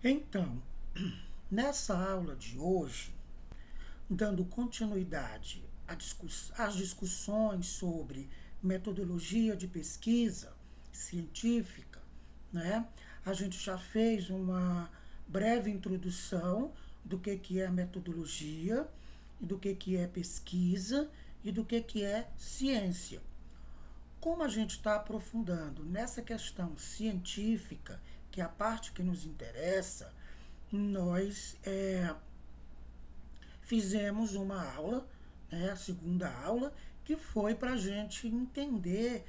Então, nessa aula de hoje, dando continuidade às discussões sobre metodologia de pesquisa científica, né? A gente já fez uma breve introdução do que é metodologia, do que é pesquisa e do que é ciência. Como a gente está aprofundando nessa questão científica, que é a parte que nos interessa, nós fizemos uma aula, a segunda aula, que foi para a gente entender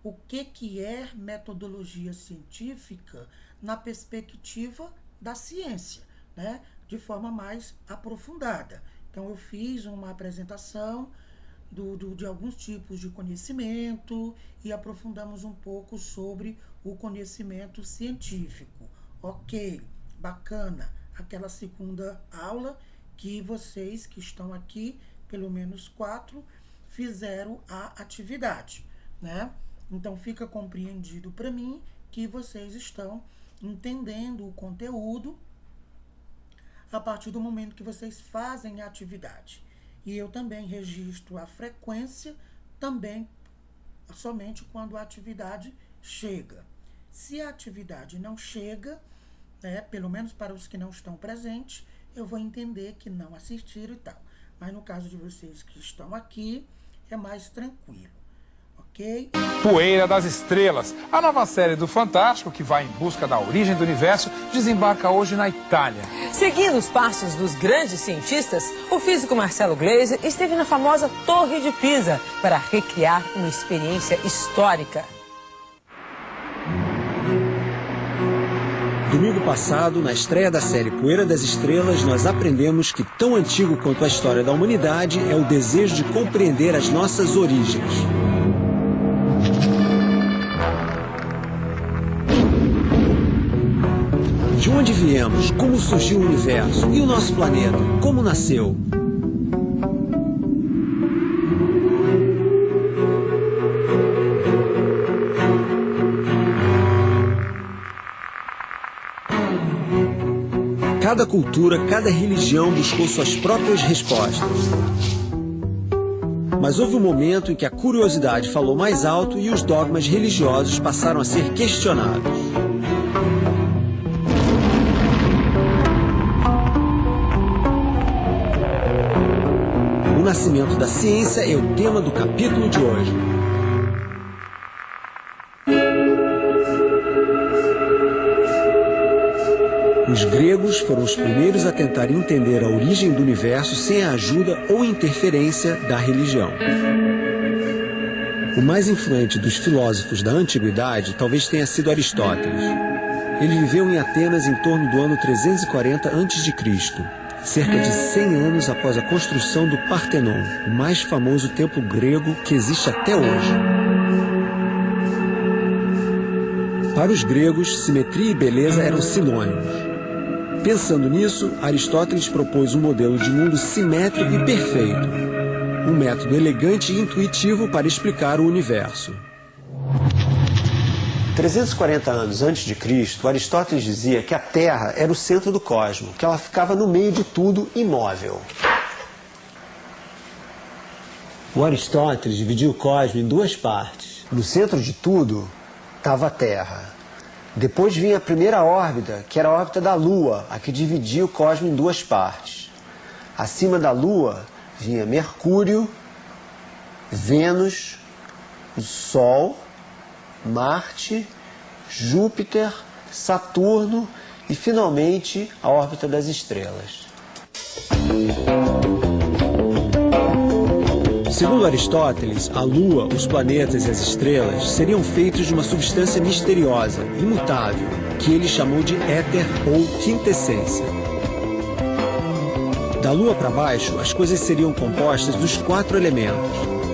o que é metodologia científica na perspectiva da ciência, né, de forma mais aprofundada. Então, eu fiz uma apresentação de alguns tipos de conhecimento e aprofundamos um pouco sobre o conhecimento científico. Ok, bacana. Aquela segunda aula que vocês que estão aqui, pelo menos 4, fizeram a atividade, né? Então fica compreendido para mim que vocês estão entendendo o conteúdo a partir do momento que vocês fazem a atividade. E eu também registro a frequência também somente quando a atividade chega. Se a atividade não chega, pelo menos para os que não estão presentes, eu vou entender que não assistiram e tal. Mas no caso de vocês que estão aqui, é mais tranquilo. Ok? Poeira das Estrelas, a nova série do Fantástico, que vai em busca da origem do universo, desembarca hoje na Itália. Seguindo os passos dos grandes cientistas, o físico Marcelo Gleiser esteve na famosa Torre de Pisa para recriar uma experiência histórica. Domingo passado, na estreia da série Poeira das Estrelas, nós aprendemos que tão antigo quanto a história da humanidade é o desejo de compreender as nossas origens. De onde viemos? Como surgiu o universo? E o nosso planeta? Como nasceu? Cada cultura, cada religião buscou suas próprias respostas. Mas houve um momento em que a curiosidade falou mais alto e os dogmas religiosos passaram a ser questionados. O nascimento da ciência é o tema do capítulo de hoje. Os gregos foram os primeiros a tentar entender a origem do universo sem a ajuda ou interferência da religião. O mais influente dos filósofos da antiguidade talvez tenha sido Aristóteles. Ele viveu em Atenas em torno do ano 340 a.C., cerca de 100 anos após a construção do Partenon, o mais famoso templo grego que existe até hoje. Para os gregos, simetria e beleza eram sinônimos. Pensando nisso, Aristóteles propôs um modelo de mundo simétrico e perfeito, um método elegante e intuitivo para explicar o universo. 340 anos antes de Cristo, Aristóteles dizia que a Terra era o centro do cosmos, que ela ficava no meio de tudo, imóvel. O Aristóteles dividiu o cosmos em duas partes. No centro de tudo estava a Terra. Depois vinha a primeira órbita, que era a órbita da Lua, a que dividia o cosmos em duas partes. Acima da Lua vinha Mercúrio, Vênus, o Sol, Marte, Júpiter, Saturno e, finalmente, a órbita das estrelas. Segundo Aristóteles, a Lua, os planetas e as estrelas seriam feitos de uma substância misteriosa, imutável, que ele chamou de éter ou quintessência. Da Lua para baixo, as coisas seriam compostas dos 4 elementos: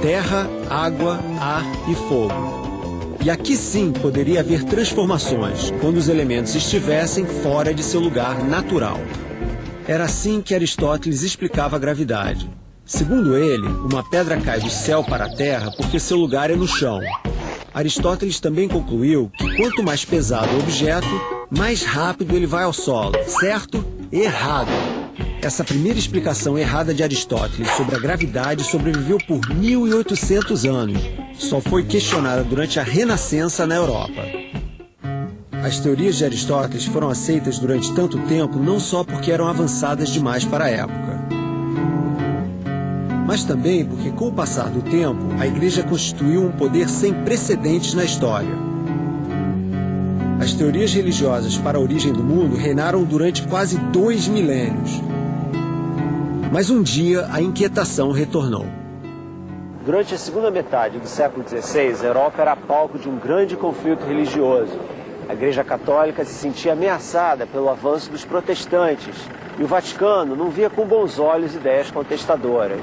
terra, água, ar e fogo. E aqui sim poderia haver transformações, quando os elementos estivessem fora de seu lugar natural. Era assim que Aristóteles explicava a gravidade. Segundo ele, uma pedra cai do céu para a terra porque seu lugar é no chão. Aristóteles também concluiu que quanto mais pesado o objeto, mais rápido ele vai ao solo. Certo? Errado. Essa primeira explicação errada de Aristóteles sobre a gravidade sobreviveu por 1800 anos. Só foi questionada durante a Renascença na Europa. As teorias de Aristóteles foram aceitas durante tanto tempo não só porque eram avançadas demais para a época, mas também porque, com o passar do tempo, a Igreja constituiu um poder sem precedentes na história. As teorias religiosas para a origem do mundo reinaram durante quase 2 milênios. Mas um dia a inquietação retornou. Durante a segunda metade do século XVI, a Europa era palco de um grande conflito religioso. A Igreja Católica se sentia ameaçada pelo avanço dos protestantes e o Vaticano não via com bons olhos ideias contestadoras.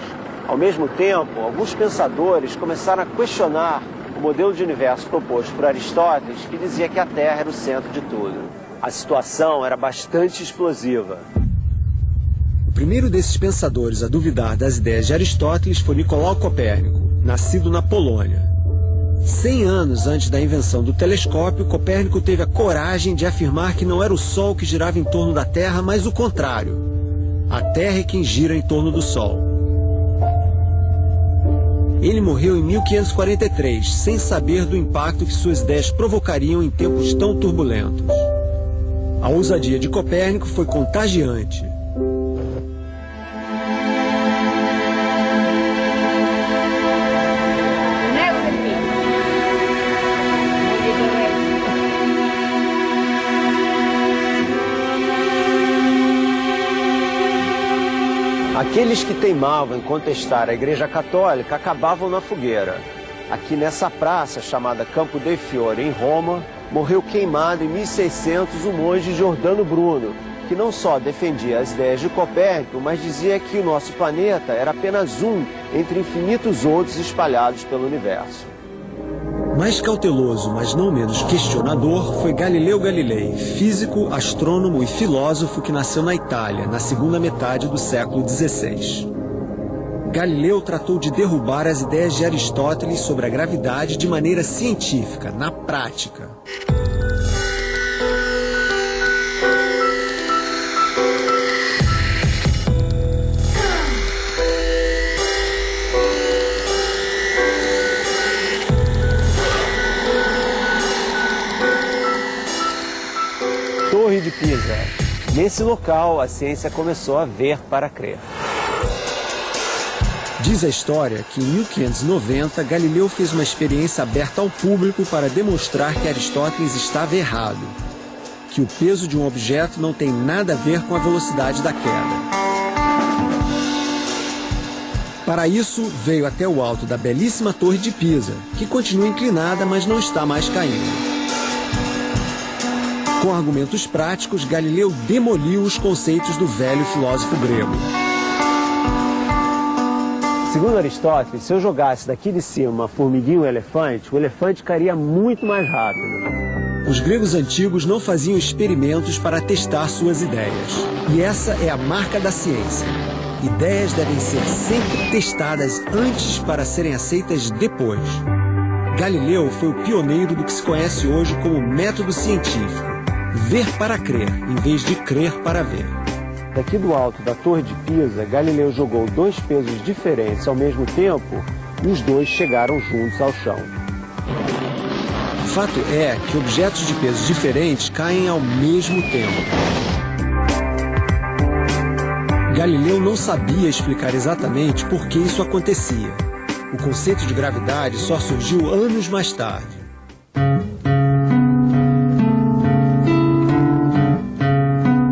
Ao mesmo tempo, alguns pensadores começaram a questionar o modelo de universo proposto por Aristóteles, que dizia que a Terra era o centro de tudo. A situação era bastante explosiva. O primeiro desses pensadores a duvidar das ideias de Aristóteles foi Nicolau Copérnico, nascido na Polônia. 100 anos antes da invenção do telescópio, Copérnico teve a coragem de afirmar que não era o Sol que girava em torno da Terra, mas o contrário. A Terra é quem gira em torno do Sol. Ele morreu em 1543, sem saber do impacto que suas ideias provocariam em tempos tão turbulentos. A ousadia de Copérnico foi contagiante. Aqueles que teimavam em contestar a Igreja Católica acabavam na fogueira. Aqui nessa praça, chamada Campo dei Fiori, em Roma, morreu queimado em 1600 o monge Giordano Bruno, que não só defendia as ideias de Copérnico, mas dizia que o nosso planeta era apenas um entre infinitos outros espalhados pelo universo. Mais cauteloso, mas não menos questionador, foi Galileu Galilei, físico, astrônomo e filósofo que nasceu na Itália, na segunda metade do século XVI. Galileu tratou de derrubar as ideias de Aristóteles sobre a gravidade de maneira científica, na prática. Torre de Pisa. Nesse local, a ciência começou a ver para crer. Diz a história que em 1590, Galileu fez uma experiência aberta ao público para demonstrar que Aristóteles estava errado, que o peso de um objeto não tem nada a ver com a velocidade da queda. Para isso, veio até o alto da belíssima Torre de Pisa, que continua inclinada, mas não está mais caindo. Com argumentos práticos, Galileu demoliu os conceitos do velho filósofo grego. Segundo Aristóteles, se eu jogasse daqui de cima uma formiguinha e um elefante, o elefante cairia muito mais rápido. Os gregos antigos não faziam experimentos para testar suas ideias. E essa é a marca da ciência. Ideias devem ser sempre testadas antes para serem aceitas depois. Galileu foi o pioneiro do que se conhece hoje como método científico. Ver para crer, em vez de crer para ver. Daqui do alto da Torre de Pisa, Galileu jogou 2 pesos diferentes ao mesmo tempo e os 2 chegaram juntos ao chão. Fato é que objetos de pesos diferentes caem ao mesmo tempo. Galileu não sabia explicar exatamente por que isso acontecia. O conceito de gravidade só surgiu anos mais tarde.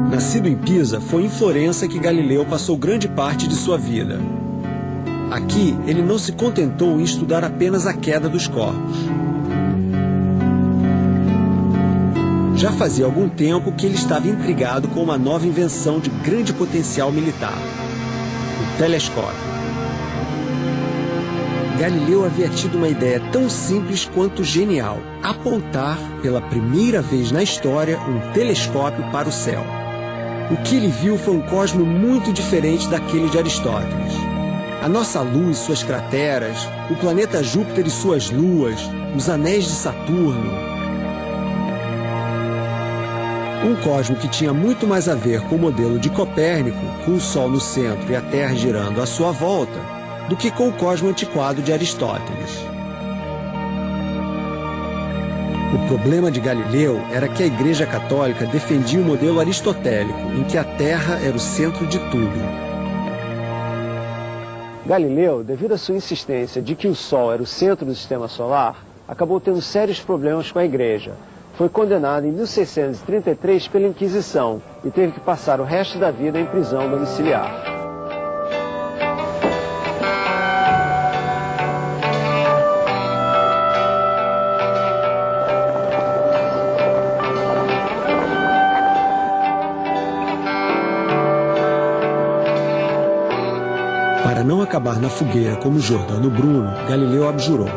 Nascido em Pisa, foi em Florença que Galileu passou grande parte de sua vida. Aqui, ele não se contentou em estudar apenas a queda dos corpos. Já fazia algum tempo que ele estava intrigado com uma nova invenção de grande potencial militar: o telescópio. Galileu havia tido uma ideia tão simples quanto genial: apontar, pela primeira vez na história, um telescópio para o céu. O que ele viu foi um cosmo muito diferente daquele de Aristóteles. A nossa luz e suas crateras, o planeta Júpiter e suas luas, os anéis de Saturno. Um cosmo que tinha muito mais a ver com o modelo de Copérnico, com o Sol no centro e a Terra girando à sua volta, do que com o cosmo antiquado de Aristóteles. O problema de Galileu era que a Igreja Católica defendia o modelo aristotélico, em que a Terra era o centro de tudo. Galileu, devido à sua insistência de que o Sol era o centro do sistema solar, acabou tendo sérios problemas com a Igreja. Foi condenado em 1633 pela Inquisição e teve que passar o resto da vida em prisão domiciliar. Para não acabar na fogueira como Giordano Bruno, Galileu abjurou.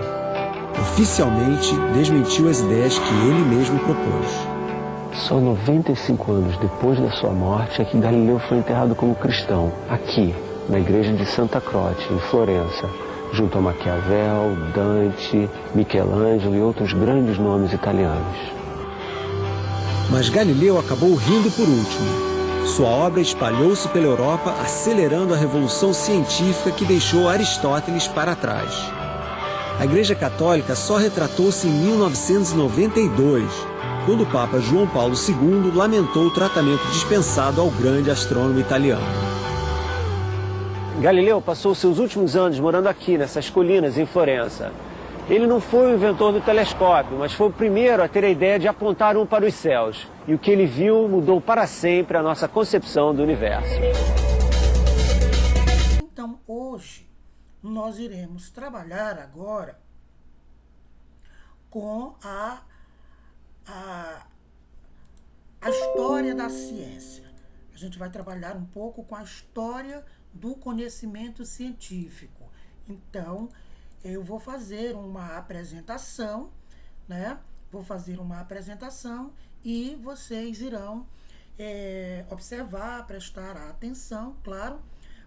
Oficialmente desmentiu as ideias que ele mesmo propôs. Só 95 anos depois da sua morte é que Galileu foi enterrado como cristão, aqui, na igreja de Santa Croce, em Florença, junto a Maquiavel, Dante, Michelangelo e outros grandes nomes italianos. Mas Galileu acabou rindo por último. Sua obra espalhou-se pela Europa, acelerando a revolução científica que deixou Aristóteles para trás. A Igreja Católica só retratou-se em 1992, quando o Papa João Paulo II lamentou o tratamento dispensado ao grande astrônomo italiano. Galileu passou seus últimos anos morando aqui, nessas colinas, em Florença. Ele não foi o inventor do telescópio, mas foi o primeiro a ter a ideia de apontar um para os céus. E o que ele viu mudou para sempre a nossa concepção do universo. Então, hoje, nós iremos trabalhar agora com a história da ciência. A gente vai trabalhar um pouco com a história do conhecimento científico. Então, eu vou fazer uma apresentação, né? Vou fazer uma apresentação e vocês irão observar, prestar atenção, claro,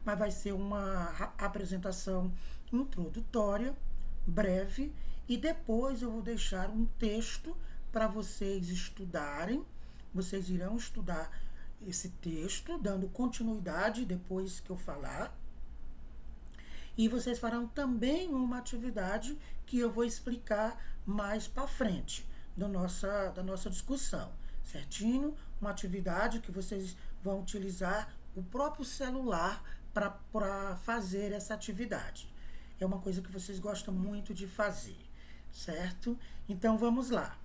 mas vai ser uma apresentação introdutória, breve, e depois eu vou deixar um texto para vocês estudarem. Vocês irão estudar esse texto, dando continuidade depois que eu falar. E vocês farão também uma atividade que eu vou explicar mais para frente da nossa discussão, certinho? Uma atividade que vocês vão utilizar o próprio celular para fazer essa atividade. É uma coisa que vocês gostam muito de fazer, certo? Então, vamos lá.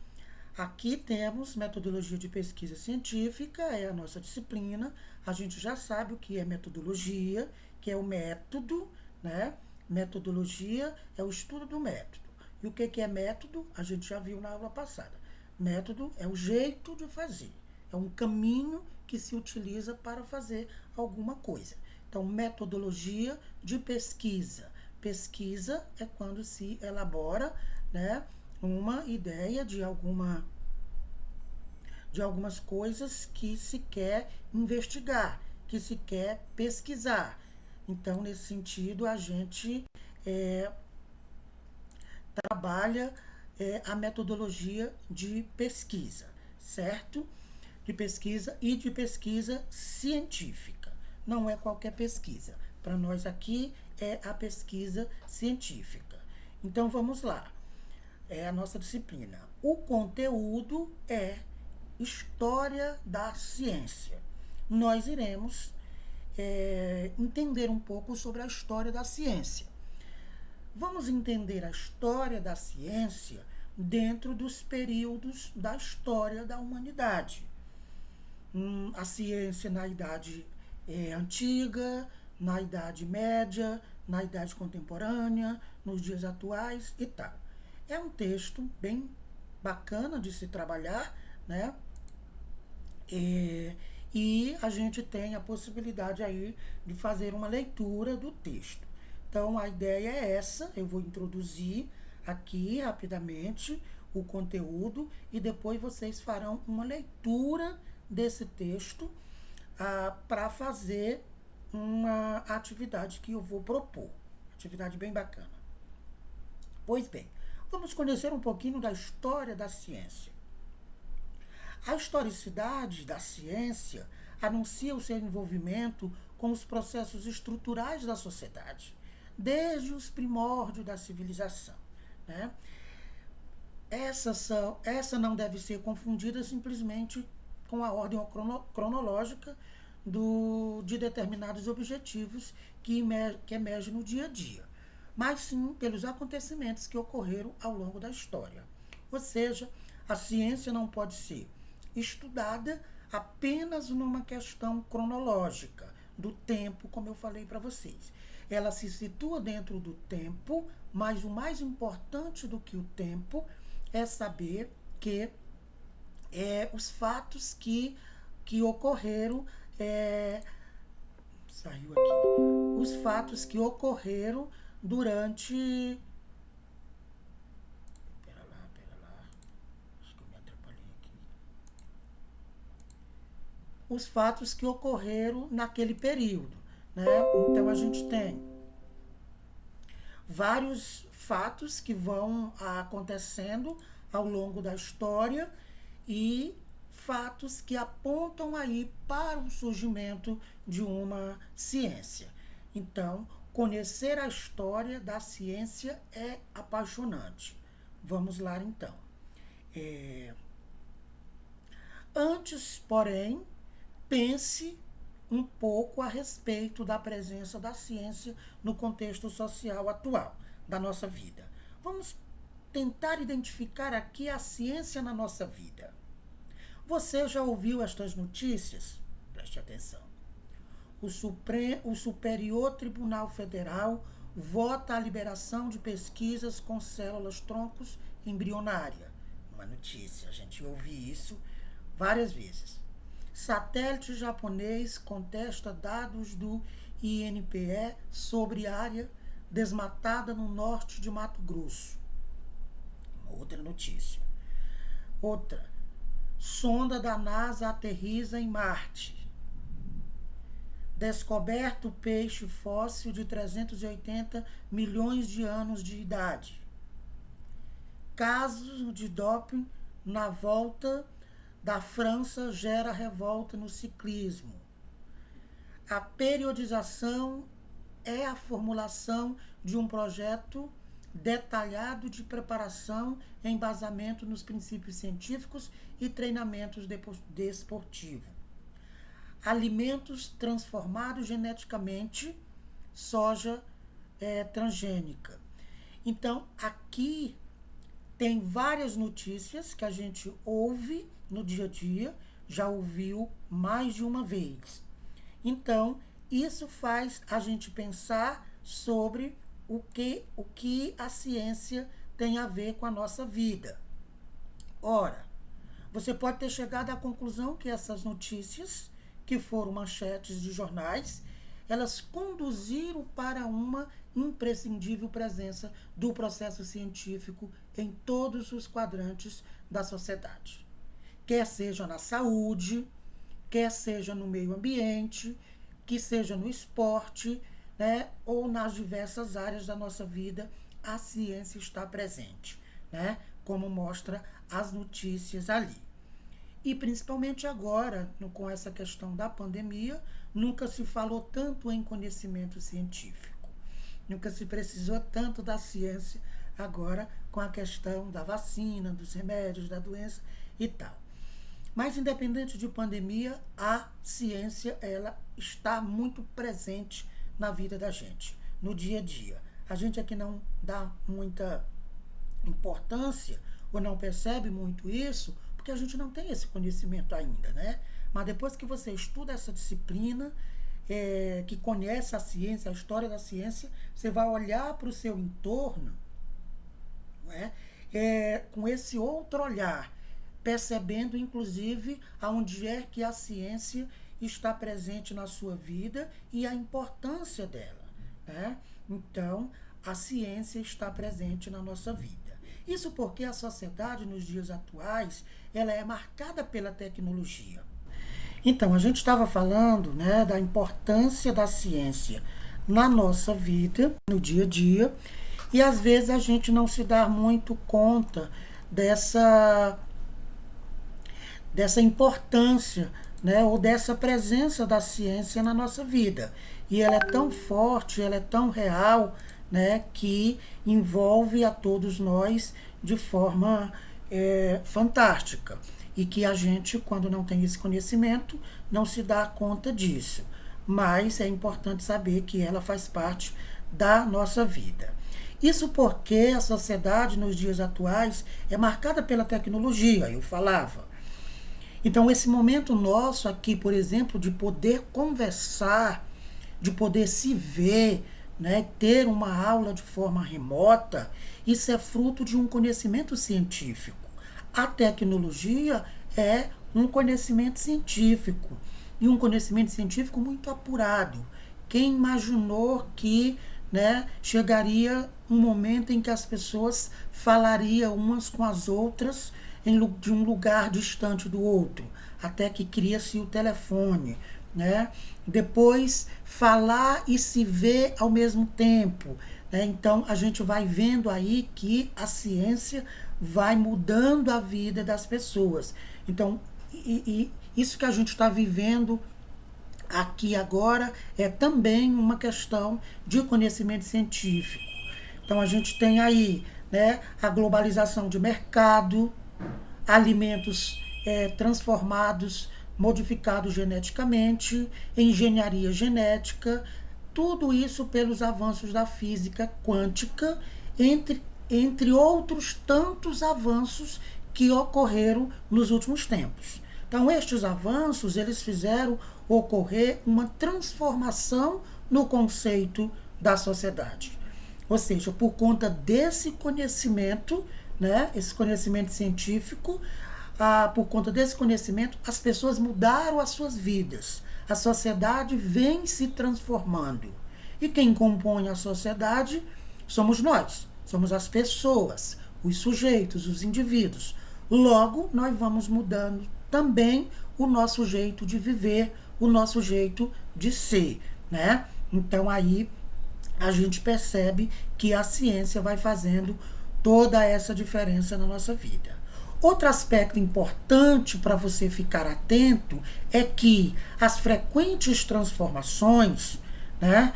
Aqui temos metodologia de pesquisa científica, é a nossa disciplina. A gente já sabe o que é metodologia, que é o método, né? Metodologia é o estudo do método. E o que é método? A gente já viu na aula passada. Método é o jeito de fazer. É um caminho que se utiliza para fazer alguma coisa. Então, metodologia de pesquisa. Pesquisa é quando se elabora, né, uma ideia de algumas coisas que se quer investigar, que se quer pesquisar. Então, nesse sentido, a gente trabalha a metodologia de pesquisa, certo? De pesquisa e de pesquisa científica. Não é qualquer pesquisa. Para nós aqui é a pesquisa científica. Então, vamos lá. É a nossa disciplina. O conteúdo é História da Ciência. Nós iremos entender um pouco sobre a história da ciência. Vamos entender a história da ciência dentro dos períodos da história da humanidade. A ciência na Idade Antiga, na Idade Média, na Idade Contemporânea, nos dias atuais e tal. É um texto bem bacana de se trabalhar, né? E a gente tem a possibilidade aí de fazer uma leitura do texto. Então, a ideia é essa. Eu vou introduzir aqui rapidamente o conteúdo e depois vocês farão uma leitura desse texto para fazer uma atividade que eu vou propor. Atividade bem bacana. Pois bem, vamos conhecer um pouquinho da história da ciência. A historicidade da ciência anuncia o seu envolvimento com os processos estruturais da sociedade, desde os primórdios da civilização, né? Essa não deve ser confundida simplesmente com a ordem cronológica de determinados objetivos que emergem no dia a dia, mas sim pelos acontecimentos que ocorreram ao longo da história. Ou seja, a ciência não pode ser estudada apenas numa questão cronológica do tempo, como eu falei para vocês. Ela se situa dentro do tempo, mas o mais importante do que o tempo é saber que os fatos que ocorreram, saiu aqui, os fatos que ocorreram durante... Pera lá, acho que eu me atrapalhei aqui. Os fatos que ocorreram naquele período, né? Então a gente tem vários fatos que vão acontecendo ao longo da história e fatos que apontam aí para o surgimento de uma ciência. Então, conhecer a história da ciência é apaixonante. Vamos lá, então. Antes, porém, pense um pouco a respeito da presença da ciência no contexto social atual da nossa vida. Vamos tentar identificar aqui a ciência na nossa vida. Você já ouviu estas notícias? Preste atenção. O Superior Tribunal Federal vota a liberação de pesquisas com células troncos embrionária. Uma notícia, a gente ouve isso várias vezes. Satélite japonês contesta dados do INPE sobre área desmatada no norte de Mato Grosso. Outra notícia. Outra. Sonda da NASA aterriza em Marte. Descoberto peixe fóssil de 380 milhões de anos de idade. Casos de doping na volta da França gera revolta no ciclismo. A periodização é a formulação de um projeto detalhado de preparação e embasamento nos princípios científicos e treinamentos desportivos. Alimentos transformados geneticamente, soja transgênica. Então, aqui tem várias notícias que a gente ouve no dia a dia, já ouviu mais de uma vez. Então, isso faz a gente pensar sobre o que a ciência tem a ver com a nossa vida. Ora, você pode ter chegado à conclusão que essas notícias, que foram manchetes de jornais, elas conduziram para uma imprescindível presença do processo científico em todos os quadrantes da sociedade. Quer seja na saúde, quer seja no meio ambiente, que seja no esporte, né, ou nas diversas áreas da nossa vida, a ciência está presente, né, como mostra as notícias ali. E principalmente agora, com essa questão da pandemia, nunca se falou tanto em conhecimento científico. Nunca se precisou tanto da ciência agora com a questão da vacina, dos remédios, da doença e tal. Mas independente de pandemia, a ciência ela está muito presente na vida da gente, no dia a dia. A gente aqui não dá muita importância ou não percebe muito isso, porque a gente não tem esse conhecimento ainda, né? Mas depois que você estuda essa disciplina, que conhece a ciência, a história da ciência, você vai olhar para o seu entorno, não é? Com esse outro olhar, percebendo, inclusive, aonde é que a ciência está presente na sua vida e a importância dela, né? Então, a ciência está presente na nossa vida. Isso porque a sociedade, nos dias atuais, ela é marcada pela tecnologia. Então, a gente estava falando, né, da importância da ciência na nossa vida, no dia a dia, e às vezes a gente não se dá muito conta dessa importância, né, ou dessa presença da ciência na nossa vida. E ela é tão forte, ela é tão real, né, que envolve a todos nós de forma fantástica. E que a gente, quando não tem esse conhecimento, não se dá conta disso. Mas é importante saber que ela faz parte da nossa vida. Isso porque a sociedade nos dias atuais é marcada pela tecnologia, eu falava. Então, esse momento nosso aqui, por exemplo, de poder conversar, de poder se ver, né, ter uma aula de forma remota, isso é fruto de um conhecimento científico. A tecnologia é um conhecimento científico, e um conhecimento científico muito apurado. Quem imaginou que, né, chegaria um momento em que as pessoas falariam umas com as outras de um lugar distante do outro, até que cria-se o telefone, né? Depois, falar e se ver ao mesmo tempo, né? Então, a gente vai vendo aí que a ciência vai mudando a vida das pessoas. Então, isso que a gente está vivendo aqui agora é também uma questão de conhecimento científico. Então, a gente tem aí, né, a globalização de mercado, alimentos transformados, modificados geneticamente, engenharia genética, tudo isso pelos avanços da física quântica, entre outros tantos avanços que ocorreram nos últimos tempos. Então, estes avanços, eles fizeram ocorrer uma transformação no conceito da sociedade. Ou seja, por conta desse conhecimento, né, esse conhecimento científico, por conta desse conhecimento, as pessoas mudaram as suas vidas. A sociedade vem se transformando. E quem compõe a sociedade somos nós, somos as pessoas, os sujeitos, os indivíduos. Logo, nós vamos mudando também o nosso jeito de viver, o nosso jeito de ser, né? Então, aí a gente percebe que a ciência vai fazendo toda essa diferença na nossa vida. Outro aspecto importante para você ficar atento é que as frequentes transformações, né,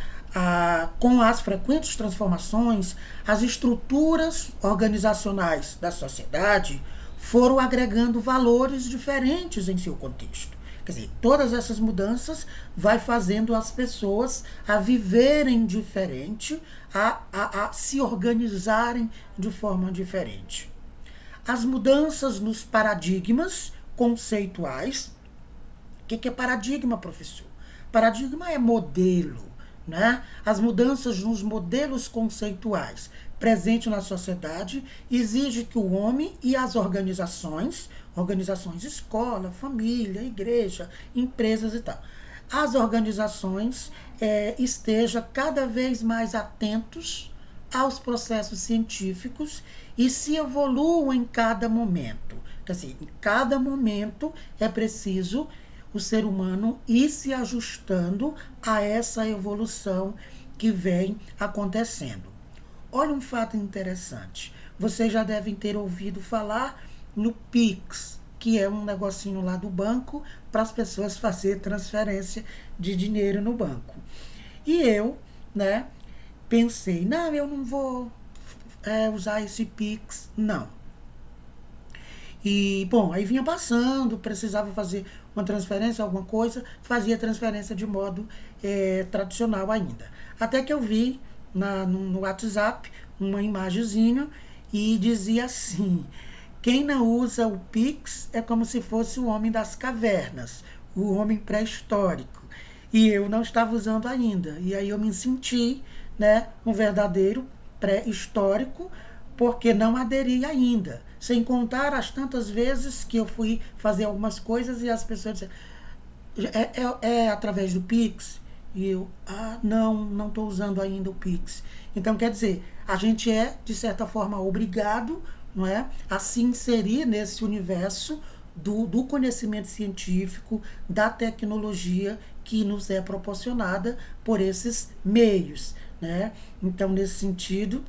com as frequentes transformações, as estruturas organizacionais da sociedade foram agregando valores diferentes em seu contexto. Quer dizer, todas essas mudanças vai fazendo as pessoas a viverem diferente, a se organizarem de forma diferente. As mudanças nos paradigmas conceituais. O que é paradigma, professor? Paradigma é modelo, né? As mudanças nos modelos conceituais presentes na sociedade exigem que o homem e as organizações escola, família, igreja, empresas e tal, as organizações estejam cada vez mais atentos aos processos científicos e se evoluam em cada momento. Quer dizer, em cada momento é preciso o ser humano ir se ajustando a essa evolução que vem acontecendo. Olha um fato interessante. Vocês já devem ter ouvido falar no Pix, que é um negocinho lá do banco para as pessoas fazerem transferência de dinheiro no banco. E eu, né, pensei, não, eu não vou usar esse Pix, não. E, bom, aí vinha passando, precisava fazer uma transferência, alguma coisa, fazia transferência de modo tradicional ainda. Até que eu vi no WhatsApp uma imagenzinha e dizia assim: quem não usa o Pix é como se fosse o homem das cavernas, o homem pré-histórico. E eu não estava usando ainda. E aí eu me senti, né, um verdadeiro pré-histórico, porque não aderi ainda. Sem contar as tantas vezes que eu fui fazer algumas coisas e as pessoas disseram, é através do Pix? E eu, não estou usando ainda o Pix. Então, quer dizer, a gente é, de certa forma, obrigado, não é, a se inserir nesse universo do conhecimento científico, da tecnologia que nos é proporcionada por esses meios, né? Então, nesse sentido,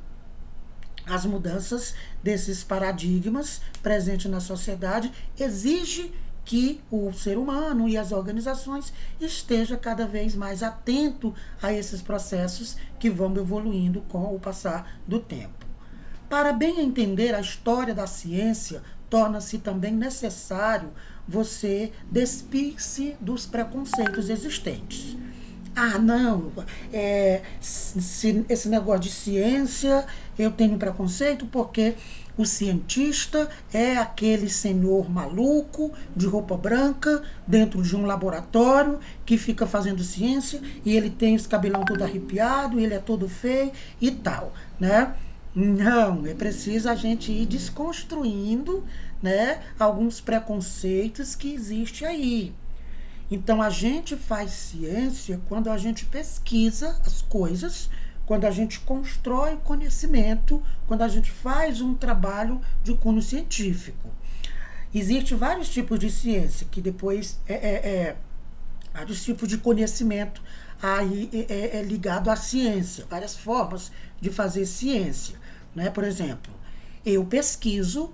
as mudanças desses paradigmas presentes na sociedade exigem que o ser humano e as organizações estejam cada vez mais atento a esses processos que vão evoluindo com o passar do tempo. Para bem entender a história da ciência, torna-se também necessário você despir-se dos preconceitos existentes. Ah, não, esse negócio de ciência, eu tenho preconceito porque o cientista é aquele senhor maluco, de roupa branca, dentro de um laboratório, que fica fazendo ciência, e ele tem os cabelão todo arrepiado, ele é todo feio e tal, né? Não, é preciso a gente ir desconstruindo, né, alguns preconceitos que existem aí. Então, a gente faz ciência quando a gente pesquisa as coisas, quando a gente constrói conhecimento, quando a gente faz um trabalho de cunho científico. Existem vários tipos de ciência, que depois vários tipos de conhecimento aí é ligado à ciência, várias formas de fazer ciência, né? Por exemplo, eu pesquiso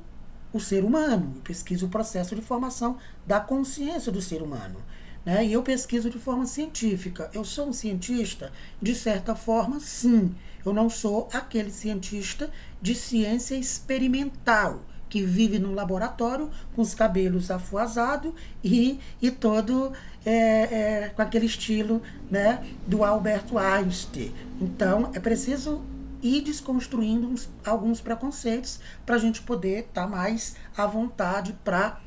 o ser humano, eu pesquiso o processo de formação da consciência do ser humano. Né? E eu pesquiso de forma científica. Eu sou um cientista? De certa forma, sim. Eu não sou aquele cientista de ciência experimental, que vive num laboratório com os cabelos afuasados e todo com aquele estilo, né, do Albert Einstein. Então, é preciso ir desconstruindo alguns preconceitos para a gente poder estar mais à vontade para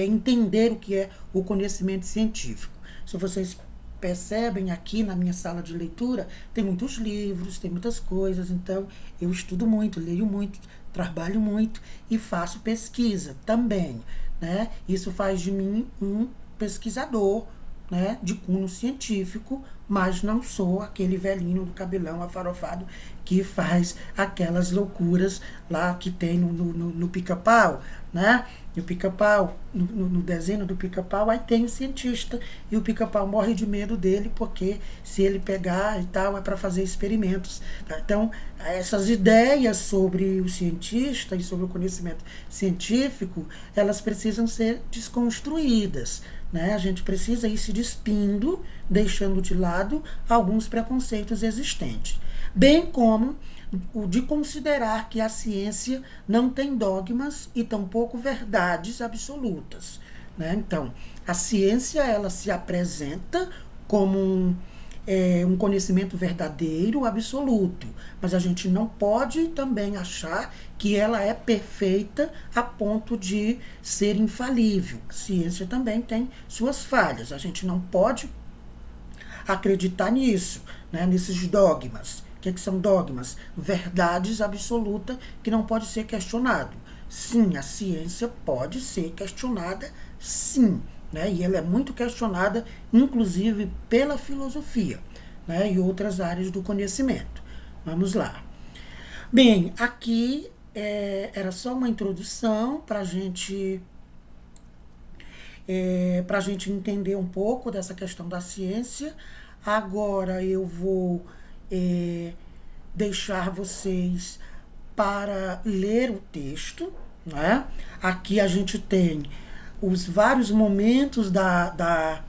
entender o que é o conhecimento científico. Se vocês percebem, aqui na minha sala de leitura tem muitos livros, tem muitas coisas, então eu estudo muito, leio muito, trabalho muito e faço pesquisa também, né? Isso faz de mim um pesquisador, né, de cunho científico, mas não sou aquele velhinho do cabelão afarofado que faz aquelas loucuras lá que tem no Pica-Pau, né? E o Pica-Pau, no desenho do Pica-Pau, aí tem o cientista e o Pica-Pau morre de medo dele porque se ele pegar e tal é para fazer experimentos. Tá? Então, essas ideias sobre o cientista e sobre o conhecimento científico, elas precisam ser desconstruídas. Né? A gente precisa ir se despindo, deixando de lado alguns preconceitos existentes. Bem como o de considerar que a ciência não tem dogmas e tampouco verdades absolutas. Né? Então, a ciência ela se apresenta como um conhecimento verdadeiro, absoluto, mas a gente não pode também achar que ela é perfeita a ponto de ser infalível. A ciência também tem suas falhas, a gente não pode acreditar nisso, né, nesses dogmas. O que são dogmas? Verdades absolutas que não pode ser questionado. Sim, a ciência pode ser questionada, sim. Né? E ela é muito questionada, inclusive pela filosofia, né? E outras áreas do conhecimento. Vamos lá. Bem, aqui era só uma introdução para a gente entender um pouco dessa questão da ciência. Agora eu vou deixar vocês para ler o texto. Né? Aqui a gente tem os vários momentos da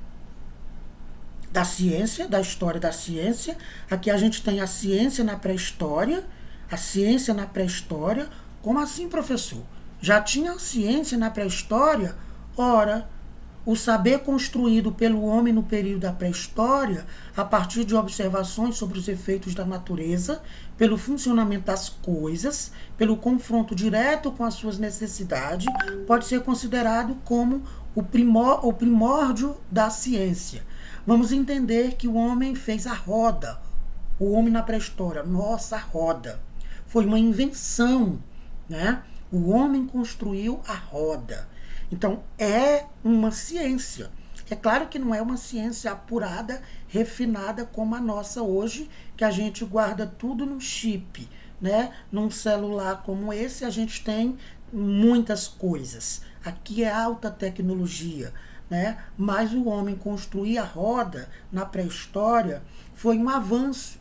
ciência, da história da ciência. Aqui a gente tem a ciência na pré-história. A ciência na pré-história. Como assim, professor? Já tinha ciência na pré-história? Ora, o saber construído pelo homem no período da pré-história, a partir de observações sobre os efeitos da natureza, pelo funcionamento das coisas, pelo confronto direto com as suas necessidades, pode ser considerado como o primórdio da ciência. Vamos entender que o homem fez a roda. O homem na pré-história, nossa roda. Foi uma invenção, né? O homem construiu a roda. Então, é uma ciência. É claro que não é uma ciência apurada, refinada como a nossa hoje, que a gente guarda tudo no chip, né? Num celular como esse, a gente tem muitas coisas. Aqui é alta tecnologia, né? Mas o homem construir a roda na pré-história foi um avanço.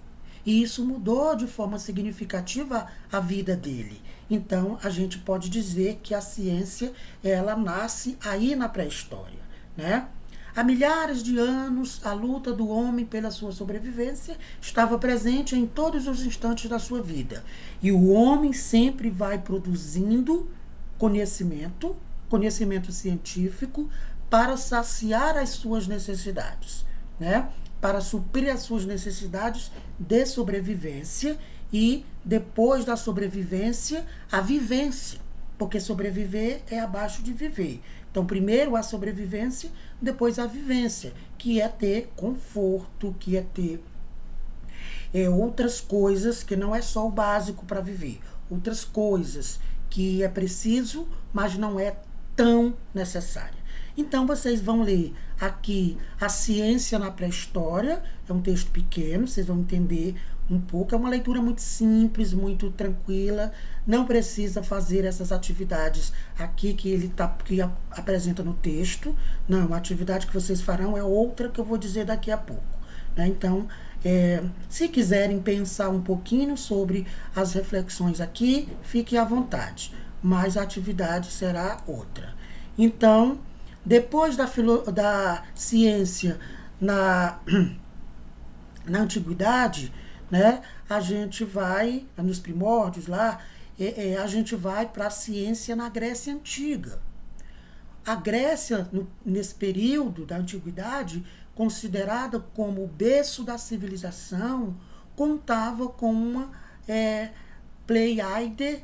e isso mudou de forma significativa a vida dele. Então, a gente pode dizer que a ciência, ela nasce aí na pré-história, né? Há milhares de anos, a luta do homem pela sua sobrevivência estava presente em todos os instantes da sua vida. E o homem sempre vai produzindo conhecimento científico, para saciar as suas necessidades, né? Para suprir as suas necessidades de sobrevivência e, depois da sobrevivência, a vivência, porque sobreviver é abaixo de viver. Então, primeiro a sobrevivência, depois a vivência, que é ter conforto, que é ter outras coisas, que não é só o básico para viver, outras coisas que é preciso, mas não é tão necessária. Então, vocês vão ler aqui A Ciência na Pré-História, é um texto pequeno, vocês vão entender um pouco, é uma leitura muito simples, muito tranquila, não precisa fazer essas atividades aqui que apresenta no texto, não, a atividade que vocês farão é outra que eu vou dizer daqui a pouco, né? Então, se quiserem pensar um pouquinho sobre as reflexões aqui, fiquem à vontade, mas a atividade será outra. Então, depois da ciência na antiguidade, né, a gente vai, nos primórdios lá, a gente vai para a ciência na Grécia Antiga. A Grécia, nesse período da antiguidade, considerada como o berço da civilização, contava com uma pleiade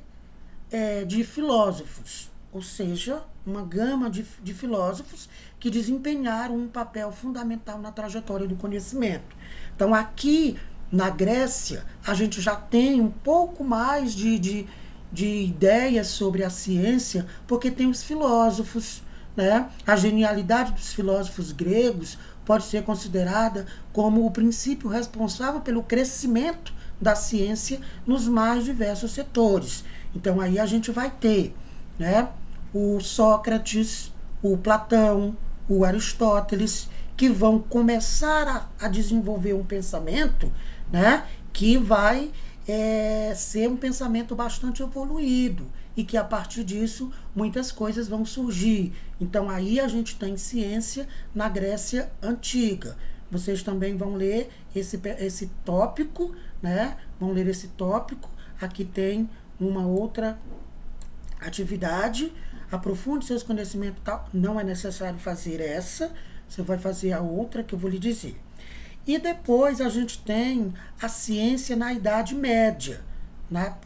de filósofos, ou seja, uma gama de filósofos que desempenharam um papel fundamental na trajetória do conhecimento. Então, aqui na Grécia, a gente já tem um pouco mais de ideias sobre a ciência, porque tem os filósofos, né? A genialidade dos filósofos gregos pode ser considerada como o princípio responsável pelo crescimento da ciência nos mais diversos setores. Então, aí a gente vai ter, né, o Sócrates, o Platão, o Aristóteles, que vão começar a desenvolver um pensamento, né, que vai ser um pensamento bastante evoluído e que, a partir disso, muitas coisas vão surgir. Então, aí a gente tem ciência na Grécia Antiga. Vocês também vão ler esse tópico, né? Vão ler esse tópico. Aqui tem uma outra atividade. Aprofunde seus conhecimentos, tal. Não é necessário fazer essa, você vai fazer a outra que eu vou lhe dizer. E depois a gente tem a ciência na Idade Média,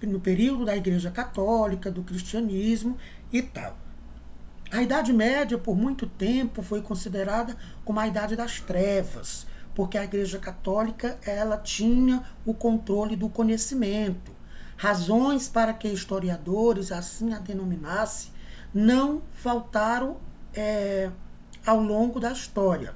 no período da Igreja Católica, do cristianismo e tal. A Idade Média, por muito tempo, foi considerada como a Idade das Trevas, porque a Igreja Católica, ela tinha o controle do conhecimento. Razões para que historiadores assim a denominassem não faltaram ao longo da história.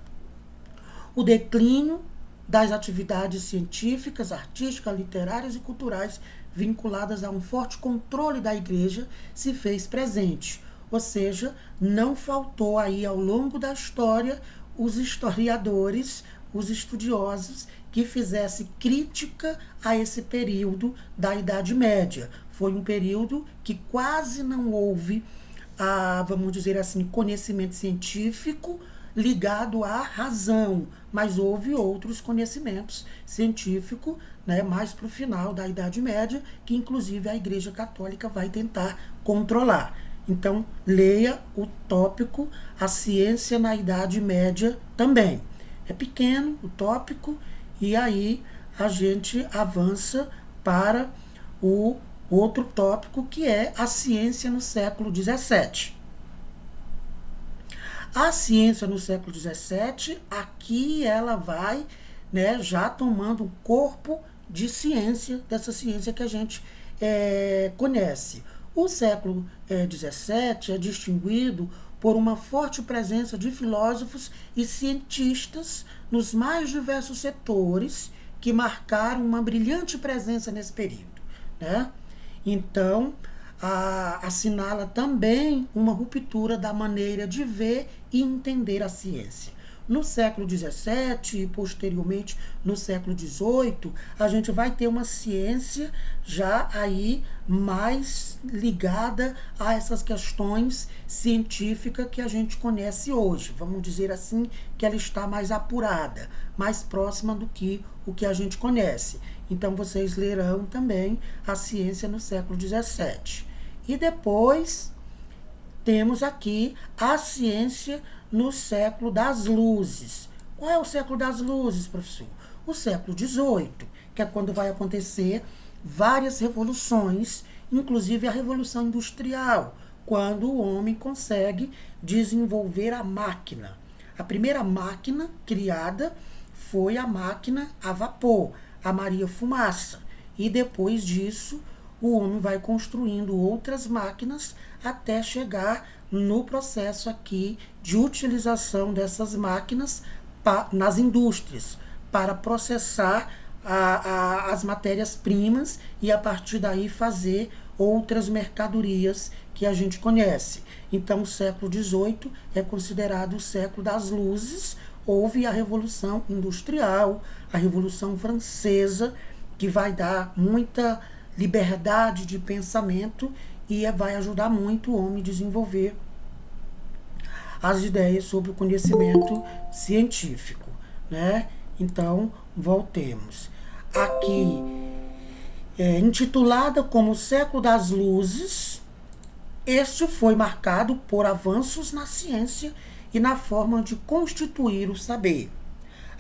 O declínio das atividades científicas, artísticas, literárias e culturais vinculadas a um forte controle da Igreja se fez presente. Ou seja, não faltou aí ao longo da história os historiadores, os estudiosos que fizessem crítica a esse período da Idade Média. Foi um período que quase não houve, vamos dizer assim, conhecimento científico ligado à razão, mas houve outros conhecimentos científicos, né, mais para o final da Idade Média, que inclusive a Igreja Católica vai tentar controlar. Então, leia o tópico A Ciência na Idade Média também. É pequeno o tópico, e aí a gente avança para o outro tópico, que é a ciência no século XVII. A ciência no século XVII, aqui ela vai, né, já tomando um corpo de ciência, dessa ciência que a gente conhece. O século XVII é distinguido por uma forte presença de filósofos e cientistas nos mais diversos setores que marcaram uma brilhante presença nesse período, né? Então, assinala também uma ruptura da maneira de ver e entender a ciência. No século XVII e posteriormente no século XVIII, a gente vai ter uma ciência já aí mais ligada a essas questões científicas que a gente conhece hoje. Vamos dizer assim, que ela está mais apurada, mais próxima do que o que a gente conhece. Então, vocês lerão também a ciência no século XVII. E depois temos aqui a ciência no século das luzes. Qual é o século das luzes, professor? O século XVIII, que é quando vai acontecer várias revoluções, inclusive a Revolução Industrial, quando o homem consegue desenvolver a máquina. A primeira máquina criada foi a máquina a vapor, a Maria Fumaça. E depois disso, o homem vai construindo outras máquinas até chegar no processo aqui de utilização dessas máquinas nas indústrias, para processar as matérias-primas e a partir daí fazer outras mercadorias que a gente conhece. Então, o século XVIII é considerado o século das luzes. Houve a Revolução Industrial, a Revolução Francesa, que vai dar muita liberdade de pensamento e vai ajudar muito o homem a desenvolver as ideias sobre o conhecimento científico, né? Então, voltemos. Aqui, intitulada como o século das luzes, este foi marcado por avanços na ciência e na forma de constituir o saber.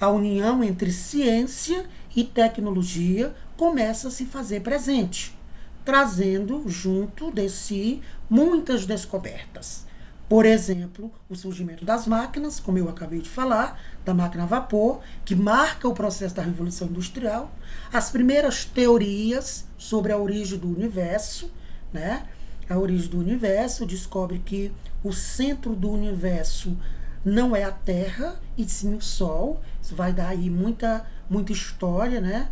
A união entre ciência e tecnologia começa a se fazer presente, trazendo junto de si muitas descobertas. Por exemplo, o surgimento das máquinas, como eu acabei de falar, da máquina a vapor, que marca o processo da Revolução Industrial, as primeiras teorias sobre a origem do universo, né? A origem do universo descobre que o centro do universo não é a Terra, e sim o Sol. Isso vai dar aí muita história, né?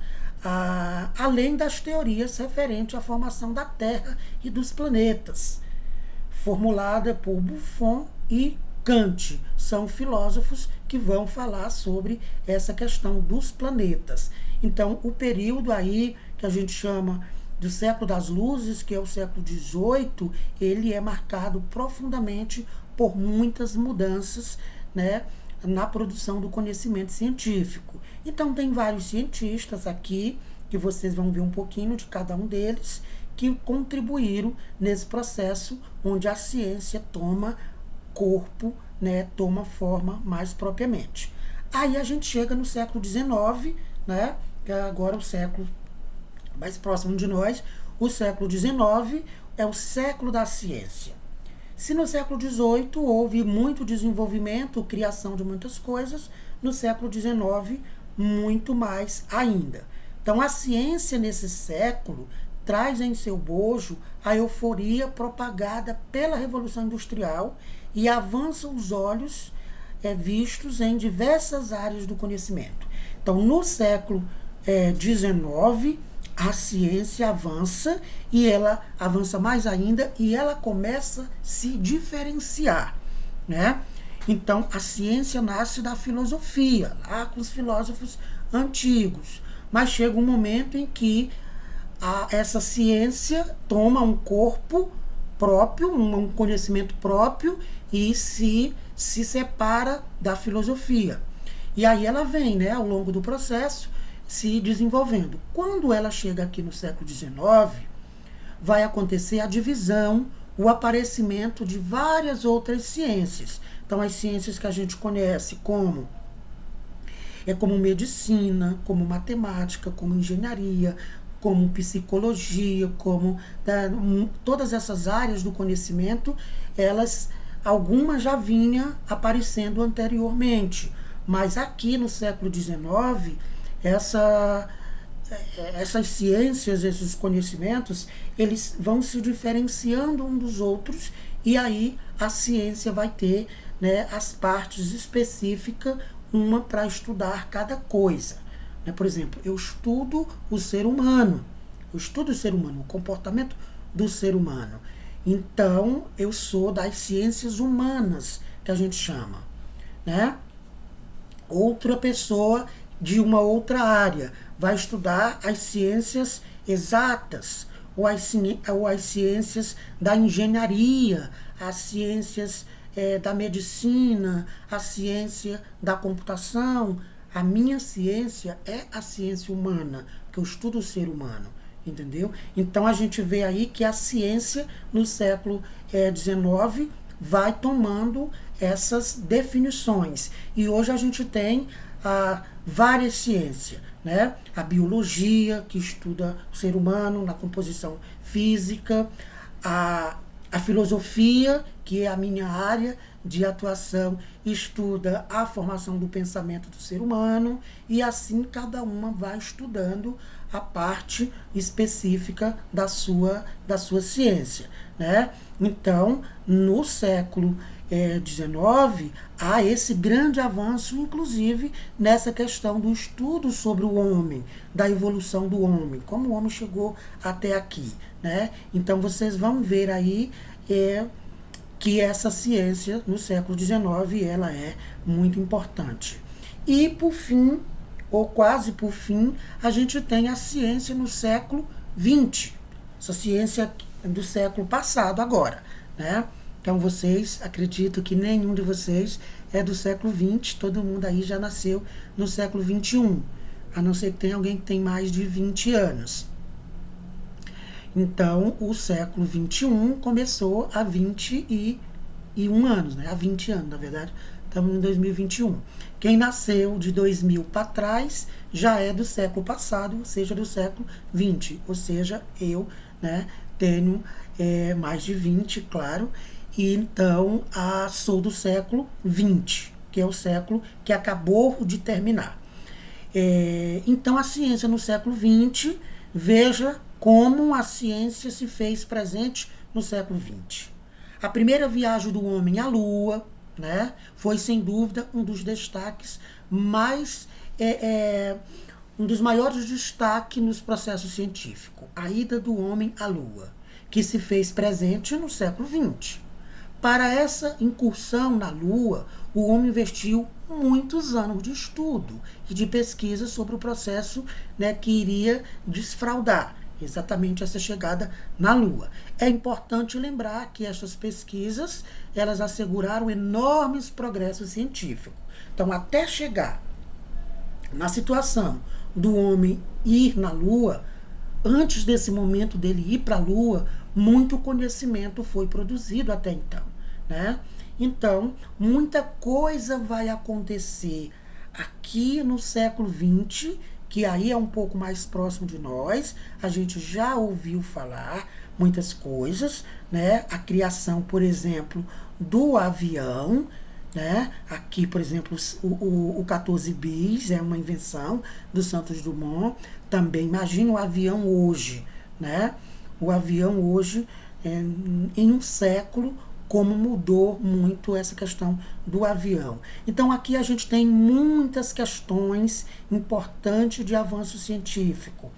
Além das teorias referentes à formação da Terra e dos planetas, formulada por Buffon e Kant. São filósofos que vão falar sobre essa questão dos planetas. Então, o período aí que a gente chama do século das luzes, que é o século XVIII, ele é marcado profundamente por muitas mudanças, né, na produção do conhecimento científico. Então, tem vários cientistas aqui, que vocês vão ver um pouquinho de cada um deles, que contribuíram nesse processo onde a ciência toma corpo, né, toma forma mais propriamente. Aí a gente chega no século XIX, né, que é agora o século mais próximo de nós. O século XIX é o século da ciência. Se no século XVIII houve muito desenvolvimento, criação de muitas coisas, no século XIX muito mais ainda. Então, a ciência nesse século traz em seu bojo a euforia propagada pela Revolução Industrial e avança os olhos vistos em diversas áreas do conhecimento. Então, no século XIX, a ciência avança e ela avança mais ainda e ela começa a se diferenciar, né? Então, a ciência nasce da filosofia, lá com os filósofos antigos, mas chega um momento em que essa ciência toma um corpo próprio, um conhecimento próprio e se separa da filosofia. E aí ela vem, né, ao longo do processo, se desenvolvendo. Quando ela chega aqui no século XIX, vai acontecer a divisão, o aparecimento de várias outras ciências. Então, as ciências que a gente conhece como medicina, como matemática, como engenharia, como psicologia, como todas essas áreas do conhecimento, algumas já vinham aparecendo anteriormente. Mas aqui no século XIX, essas ciências, esses conhecimentos, eles vão se diferenciando um dos outros e aí a ciência vai ter, né, as partes específicas, uma para estudar cada coisa. Né? Por exemplo, eu estudo o ser humano, o comportamento do ser humano. Então, eu sou das ciências humanas, que a gente chama, né? outra pessoa de uma outra área vai estudar as ciências exatas, ou as ciências da engenharia, as ciências da medicina, a ciência da computação. A minha ciência é a ciência humana, que eu estudo o ser humano, entendeu? Então a gente vê aí que a ciência no século XIX vai tomando essas definições. E hoje a gente tem várias ciências, né? A biologia, que estuda o ser humano na composição física, a filosofia, que é a minha área de atuação, estuda a formação do pensamento do ser humano, e assim cada uma vai estudando a parte específica da sua ciência, né? Então, no século XIX, há esse grande avanço, inclusive nessa questão do estudo sobre o homem, da evolução do homem, como o homem chegou até aqui, né? Então, vocês vão ver aí que essa ciência, no século XIX, ela é muito importante. E, por fim, ou quase por fim, a gente tem a ciência no século XX, essa ciência do século passado agora, né? Então, vocês, acredito que nenhum de vocês é do século XX, todo mundo aí já nasceu no século XXI, a não ser que tenha alguém que tem mais de 20 anos. Então, o século XXI começou há 21 anos, né? Há 20 anos, na verdade, estamos em 2021. Quem nasceu de 2000 para trás já é do século passado, ou seja, do século XX. Ou seja, eu, né, tenho mais de 20, claro, e então sou do século XX, que é o século que acabou de terminar. Então, a ciência no século XX, veja como a ciência se fez presente no século XX. A primeira viagem do homem à Lua, né, foi, sem dúvida, um dos destaques um dos maiores destaques nos processos científicos. A ida do homem à Lua, que se fez presente no século XX. Para essa incursão na Lua, o homem investiu muitos anos de estudo e de pesquisa sobre o processo, né, que iria desfraudar exatamente essa chegada na Lua. É importante lembrar que essas pesquisas, elas asseguraram enormes progressos científicos. Então, até chegar na situação do homem ir na Lua, antes desse momento dele ir para a Lua, muito conhecimento foi produzido até então, né? Então, muita coisa vai acontecer aqui no século XX, que aí é um pouco mais próximo de nós. A gente já ouviu falar muitas coisas, né? A criação, por exemplo, do avião, né? Aqui, por exemplo, o 14 bis é uma invenção do Santos Dumont. Também imagina o avião hoje, né? O avião hoje, em um século, como mudou muito essa questão do avião. Então, aqui a gente tem muitas questões importantes de avanço científico.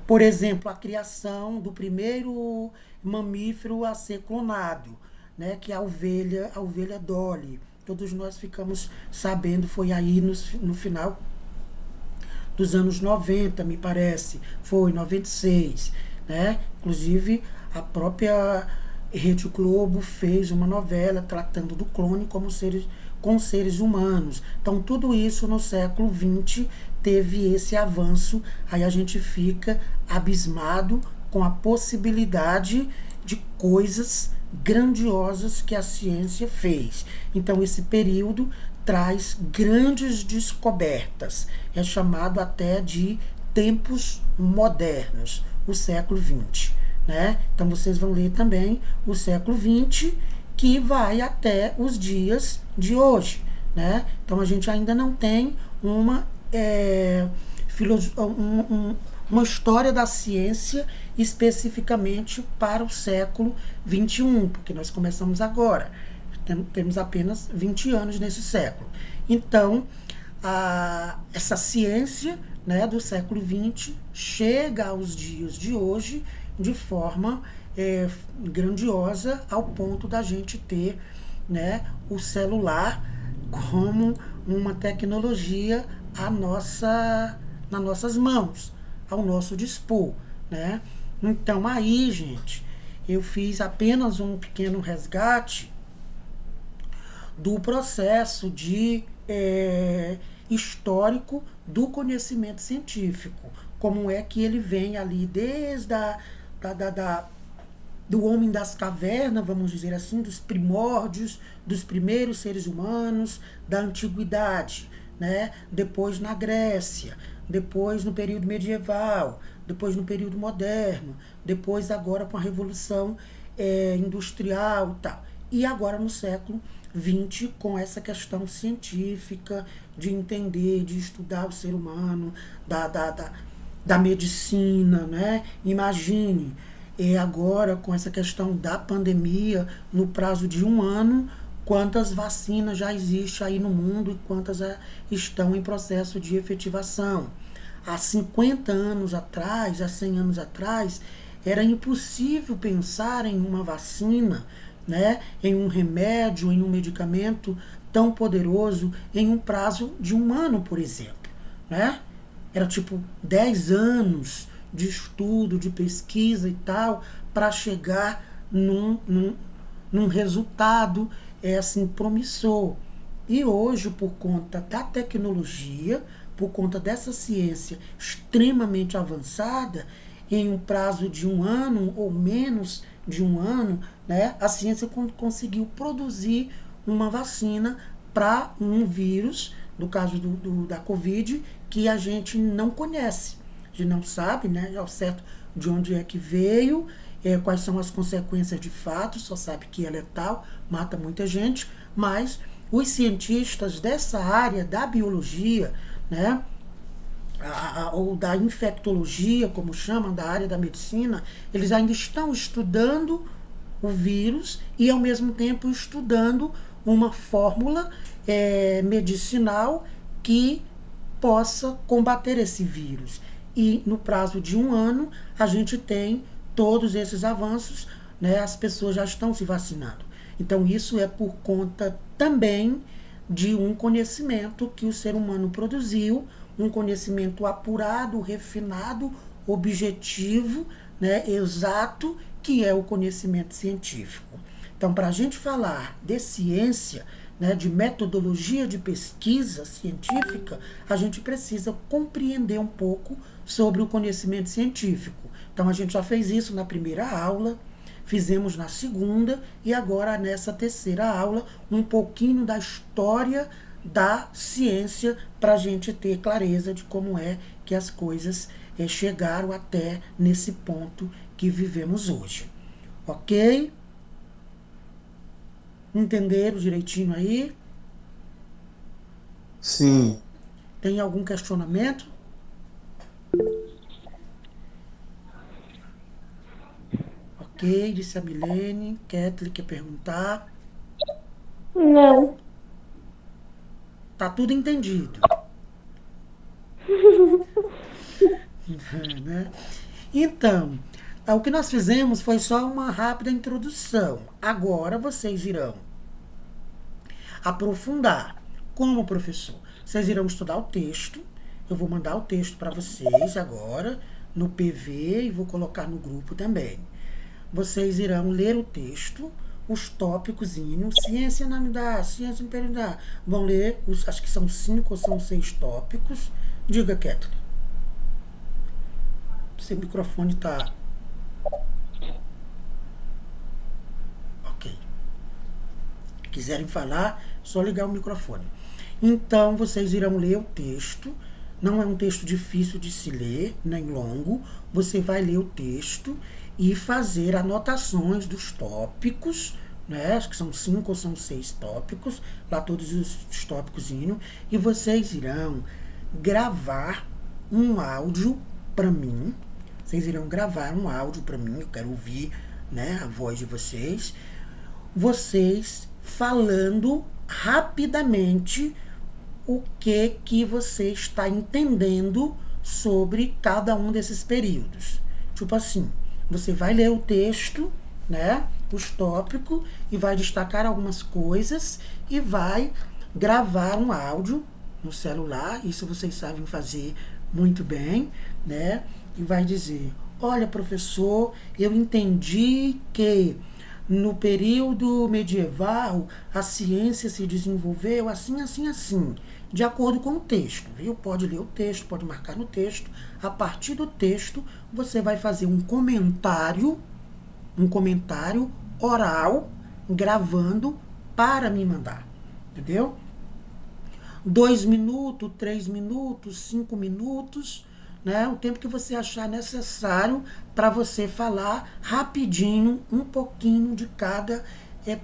Por exemplo, a criação do primeiro mamífero a ser clonado, né, que é a ovelha Dolly. Todos nós ficamos sabendo, foi aí no final dos anos 90, me parece, foi 96, né? Inclusive, a própria Rede Globo fez uma novela tratando do clone com seres humanos. Então, tudo isso no século XX teve esse avanço. Aí a gente fica abismado com a possibilidade de coisas grandiosas que a ciência fez. Então, esse período traz grandes descobertas. É chamado até de tempos modernos, o século XX. Né? Então, vocês vão ler também o século XX, que vai até os dias de hoje. Né? Então, a gente ainda não tem uma história da ciência especificamente para o século XXI, porque nós começamos agora. Temos apenas 20 anos nesse século. Então, essa ciência, né, do século XX chega aos dias de hoje de forma grandiosa, ao ponto da gente ter, né, o celular como uma tecnologia nas nossas mãos, ao nosso dispor, né? Então aí, gente, eu fiz apenas um pequeno resgate do processo de histórico do conhecimento científico, como é que ele vem ali desde do homem das cavernas, vamos dizer assim, dos primórdios, dos primeiros seres humanos, da antiguidade, né? Depois na Grécia, depois no período medieval, depois no período moderno, depois agora com a Revolução Industrial e tal. E agora no século XX, com essa questão científica de entender, de estudar o ser humano, da medicina, né? Imagine, agora com essa questão da pandemia, no prazo de 1 ano, quantas vacinas já existem aí no mundo e quantas estão em processo de efetivação. Há 50 anos atrás, há 100 anos atrás, era impossível pensar em uma vacina, né, em um remédio, em um medicamento tão poderoso em um prazo de 1 ano, por exemplo, né? Era tipo 10 anos de estudo, de pesquisa e tal, para chegar num resultado assim, promissor. E hoje, por conta da tecnologia, por conta dessa ciência extremamente avançada, em um prazo de 1 ano ou menos de 1 ano, né, a ciência conseguiu produzir uma vacina para um vírus, no caso da Covid, que a gente não conhece. A gente não sabe, né, ao certo de onde é que veio, quais são as consequências de fato, só sabe que é letal, mata muita gente, mas os cientistas dessa área da biologia, né, ou da infectologia, como chamam, da área da medicina, eles ainda estão estudando o vírus e, ao mesmo tempo, estudando uma fórmula medicinal que possa combater esse vírus. E, no prazo de 1 ano, a gente tem todos esses avanços, né? As pessoas já estão se vacinando. Então, isso é por conta também de um conhecimento que o ser humano produziu, um conhecimento apurado, refinado, objetivo, né, exato, que é o conhecimento científico. Então, para a gente falar de ciência, né, de metodologia de pesquisa científica, a gente precisa compreender um pouco sobre o conhecimento científico. Então, a gente já fez isso na primeira aula, fizemos na segunda e agora nessa terceira aula um pouquinho da história da ciência para a gente ter clareza de como é que as coisas chegaram até nesse ponto que vivemos hoje. Ok? Entenderam direitinho aí? Sim. Tem algum questionamento? Ok, disse a Milene. Kathleen quer perguntar? Não. Tá tudo entendido. Né? Então, o que nós fizemos foi só uma rápida introdução. Agora vocês irão aprofundar. Como, professor? Vocês irão estudar o texto. Eu vou mandar o texto para vocês agora no PV e vou colocar no grupo também. Vocês irão ler o texto, os tópicos, ciência na unidade, ciência na unidade. Vão ler, acho que são 5 ou são 6 tópicos. Diga, Kathleen. Seu microfone está... Ok. Quiserem falar, só ligar o microfone. Então, vocês irão ler o texto. Não é um texto difícil de se ler, nem longo. Você vai ler o texto e fazer anotações dos tópicos, né? Acho que são 5 ou são 6 tópicos, lá todos os tópicos e vocês irão gravar um áudio para mim. Vocês irão gravar um áudio para mim, eu quero ouvir, né, a voz de vocês. Vocês falando rapidamente o que você está entendendo sobre cada um desses períodos. Tipo assim, você vai ler o texto, né, os tópicos, e vai destacar algumas coisas e vai gravar um áudio no celular, isso vocês sabem fazer muito bem, né? E vai dizer: olha, professor, eu entendi que no período medieval a ciência se desenvolveu assim, assim, assim, de acordo com o texto, viu? Pode ler o texto, pode marcar no texto. A partir do texto, você vai fazer um comentário oral, gravando para me mandar, entendeu? 2 minutos, 3 minutos, 5 minutos, né? O tempo que você achar necessário para você falar rapidinho, um pouquinho de cada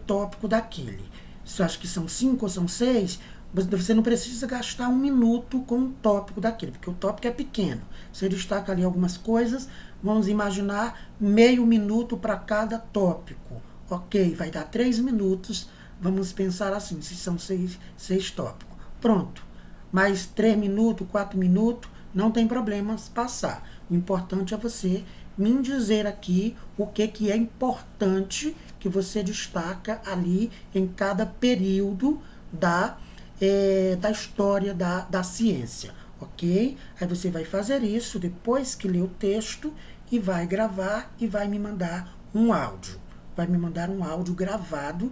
tópico daquele. Você acha que são 5 ou são 6? Você não precisa gastar 1 minuto com o tópico daquele, porque o tópico é pequeno. Você destaca ali algumas coisas, vamos imaginar meio minuto para cada tópico. Ok, vai dar 3 minutos, vamos pensar assim, se são 6 tópicos. Pronto, mais 3 minutos, 4 minutos, não tem problema passar. O importante é você me dizer aqui o que é importante que você destaca ali em cada período da história da ciência, ok? Aí você vai fazer isso depois que lê o texto e vai gravar e vai me mandar um áudio. Vai me mandar um áudio gravado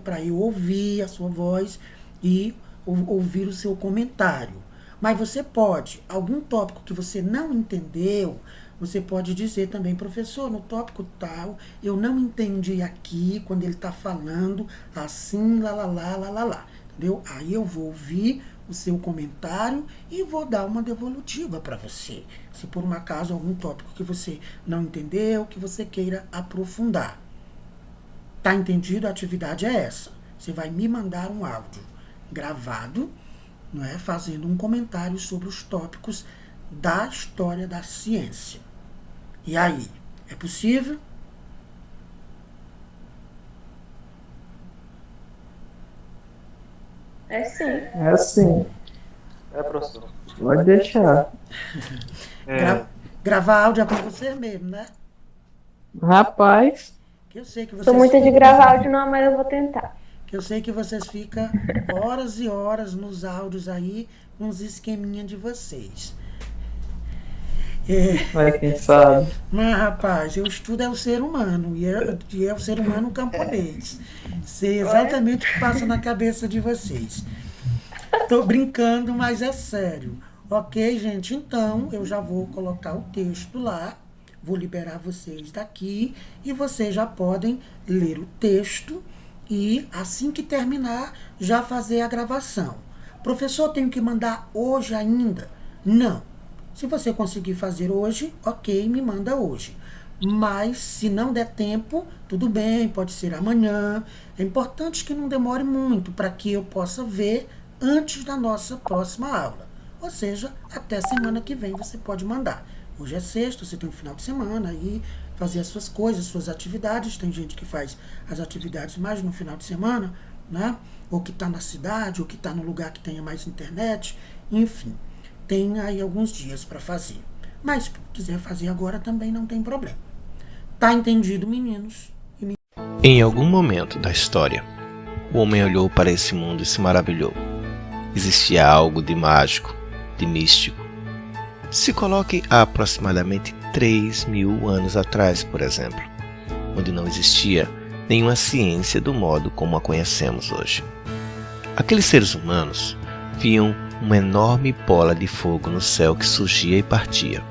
para eu ouvir a sua voz e ouvir o seu comentário. Mas você pode, algum tópico que você não entendeu, você pode dizer também: professor, no tópico tal, eu não entendi aqui, quando ele está falando assim, lá. Entendeu? Aí eu vou ouvir o seu comentário e vou dar uma devolutiva para você. Se por um acaso algum tópico que você não entendeu, que você queira aprofundar. Tá entendido? A atividade é essa. Você vai me mandar um áudio gravado, não é? Fazendo um comentário sobre os tópicos da história da ciência. E aí, é possível? É sim. É assim. É, professor. Pode deixar. Gravar áudio é com você mesmo, né? Rapaz, Que eu sei que vocês Sou muito de gravar áudio não, mas eu vou tentar. Que eu sei que vocês ficam horas e horas nos áudios aí, com os esqueminha de vocês. vai quem sabe. Mas, rapaz, eu estudo o ser humano, e é o ser humano camponês. Sei exatamente o que passa na cabeça de vocês. Tô brincando, mas é sério. Ok, gente? Então, eu já vou colocar o texto lá, vou liberar vocês daqui, e vocês já podem ler o texto e, assim que terminar, já fazer a gravação. Professor, tenho que mandar hoje ainda? Não. Se você conseguir fazer hoje, ok, me manda hoje. Mas, se não der tempo, tudo bem, pode ser amanhã. É importante que não demore muito para que eu possa ver antes da nossa próxima aula. Ou seja, até semana que vem você pode mandar. Hoje é sexta, você tem um final de semana aí, fazer as suas coisas, suas atividades. Tem gente que faz as atividades mais no final de semana, né? Ou que está na cidade, ou que está no lugar que tenha mais internet, enfim. Tem aí alguns dias para fazer. Mas se quiser fazer agora também não tem problema. Tá entendido, meninos? Em algum momento da história, o homem olhou para esse mundo e se maravilhou. Existia algo de mágico, de místico. Se coloque há aproximadamente 3.000 anos atrás, por exemplo, onde não existia nenhuma ciência do modo como a conhecemos hoje. Aqueles seres humanos viam uma enorme bola de fogo no céu que surgia e partia.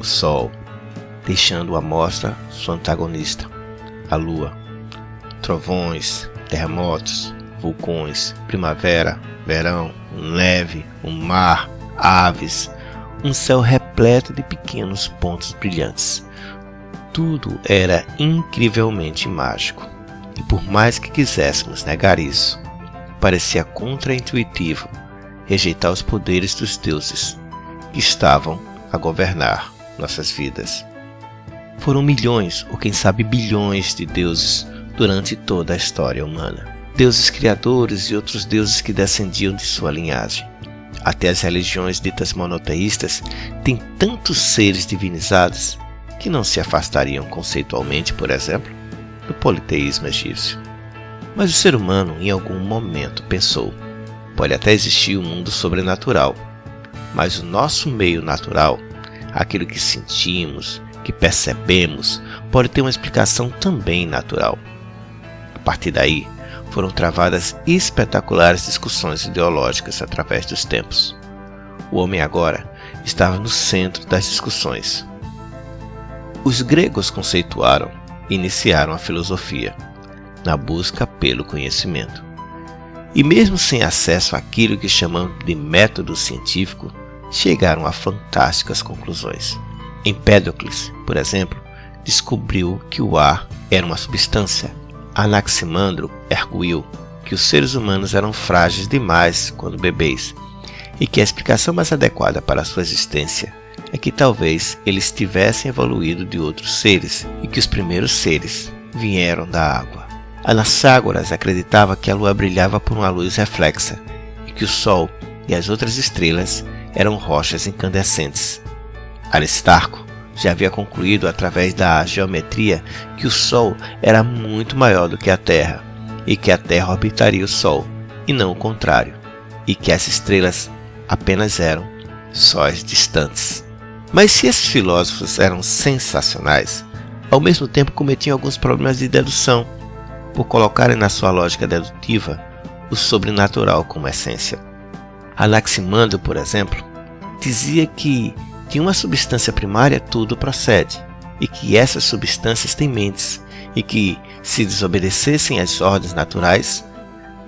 O Sol, deixando à mostra sua antagonista, a Lua. Trovões, terremotos, vulcões, primavera, verão, neve, o mar, aves, um céu repleto de pequenos pontos brilhantes. Tudo era incrivelmente mágico, e por mais que quiséssemos negar isso, parecia contraintuitivo rejeitar os poderes dos deuses que estavam a governar nossas vidas. Foram milhões, ou quem sabe bilhões de deuses durante toda a história humana. Deuses criadores e outros deuses que descendiam de sua linhagem. Até as religiões ditas monoteístas têm tantos seres divinizados que não se afastariam conceitualmente, por exemplo, do politeísmo egípcio. Mas o ser humano em algum momento pensou: Pode até existir um mundo sobrenatural, mas o nosso meio natural, aquilo que sentimos, que percebemos, pode ter uma explicação também natural. A partir daí, foram travadas espetaculares discussões ideológicas através dos tempos. O homem agora estava no centro das discussões. Os gregos conceituaram e iniciaram a filosofia, na busca pelo conhecimento. E mesmo sem acesso àquilo que chamamos de método científico, chegaram a fantásticas conclusões. Empédocles, por exemplo, descobriu que o ar era uma substância. Anaximandro arguiu que os seres humanos eram frágeis demais quando bebês e que a explicação mais adequada para a sua existência é que talvez eles tivessem evoluído de outros seres e que os primeiros seres vieram da água. Anaxágoras acreditava que a lua brilhava por uma luz reflexa e que o sol e as outras estrelas eram rochas incandescentes. Aristarco já havia concluído através da geometria que o Sol era muito maior do que a Terra e que a Terra orbitaria o Sol, e não o contrário, e que as estrelas apenas eram sóis distantes. Mas se esses filósofos eram sensacionais, ao mesmo tempo cometiam alguns problemas de dedução, por colocarem na sua lógica dedutiva o sobrenatural como essência. Anaximandro, por exemplo, dizia que de uma substância primária tudo procede, e que essas substâncias têm mentes, e que, se desobedecessem às ordens naturais,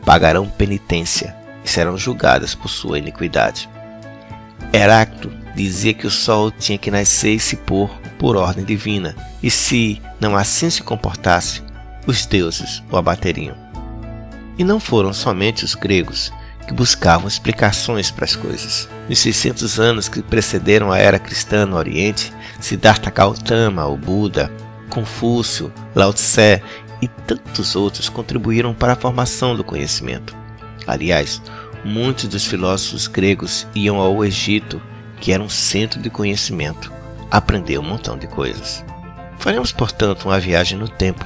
pagarão penitência e serão julgadas por sua iniquidade. Heráclito dizia que o sol tinha que nascer e se pôr por ordem divina, e se não assim se comportasse, os deuses o abateriam. E não foram somente os gregos que buscavam explicações para as coisas. Nos 600 anos que precederam a era cristã no Oriente, Siddhartha Gautama, o Buda, Confúcio, Lao Tse e tantos outros contribuíram para a formação do conhecimento. Aliás, muitos dos filósofos gregos iam ao Egito, que era um centro de conhecimento, aprender um montão de coisas. Faremos, portanto, uma viagem no tempo,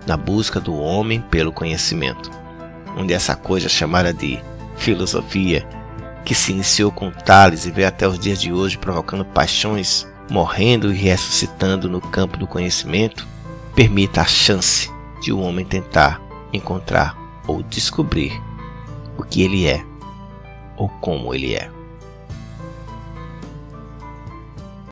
na busca do homem pelo conhecimento, onde essa coisa chamada de filosofia, que se iniciou com Tales e veio até os dias de hoje provocando paixões, morrendo e ressuscitando no campo do conhecimento, permita a chance de o homem tentar encontrar ou descobrir o que ele é ou como ele é.